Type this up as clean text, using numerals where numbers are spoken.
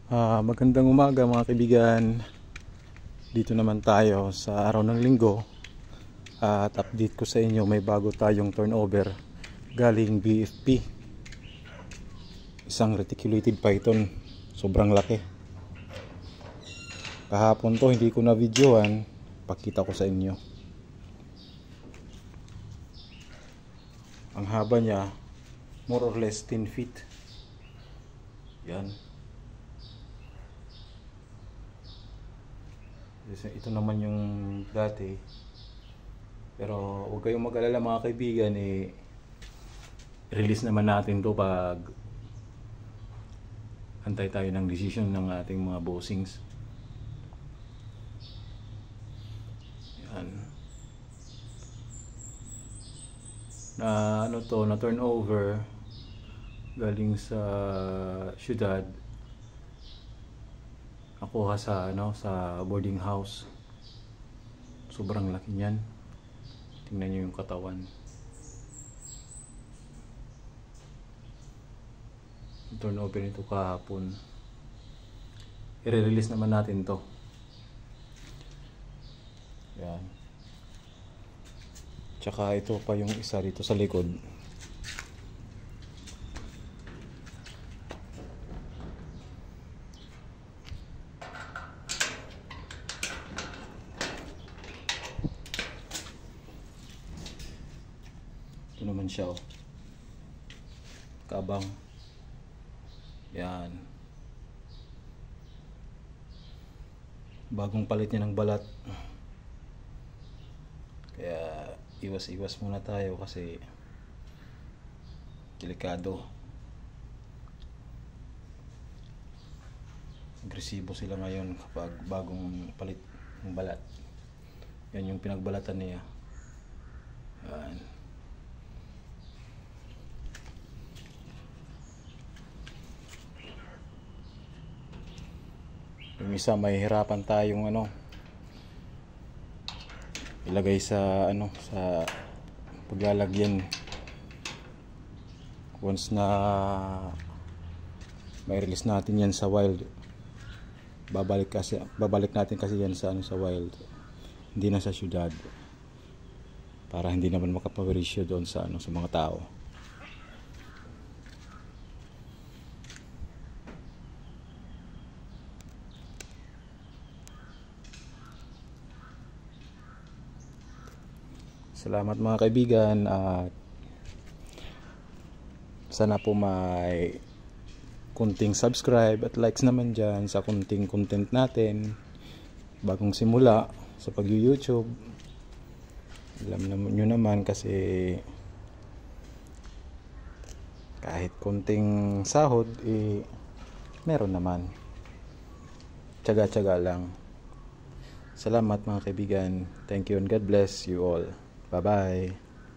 Magandang umaga mga kaibigan. Dito naman tayo sa araw ng linggo at update ko sa inyo, may bago tayong turnover galing BFP. Isang reticulated python, sobrang laki. Kahapon to hindi ko na videoan, pakita ko sa inyo. Ang haba niya more or less 10 feet. Yan. Ito naman yung dati. Pero huwag kayong mag-alala mga kaibigan, release naman natin to pag antay tayo ng decision ng ating mga bossings. Yan. Na turnover galing sa syudad, nakuha sa sa boarding house. Sobrang laki niyan. Tingnan niyo yung katawan. Turnover nito kahapon. I-release naman natin to. Yan. Tsaka ito pa yung isa dito sa likod. Ito naman siya, oh. Kabang. Yan. Bagong palit niya ng balat. Kaya iwas-iwas muna tayo kasi delikado. Agresibo sila ngayon kapag bagong palit ng balat. Yan yung pinagbalatan niya. Yan. Yung isa may hirapan tayong ilagay sa sa paglalagyan. Once na may release natin yan sa wild, babalik natin kasi yan sa sa wild, hindi na sa syudad, para hindi naman makapawirisyo doon sa sa mga tao. Salamat mga kaibigan, at sana po may kunting subscribe at likes naman dyan sa kunting content natin. Bagong simula sa pag-YouTube. Alam nyo naman kasi kahit kunting sahod meron naman. Tiyaga-tiyaga lang. Salamat mga kaibigan. Thank you and God bless you all. Bye-bye.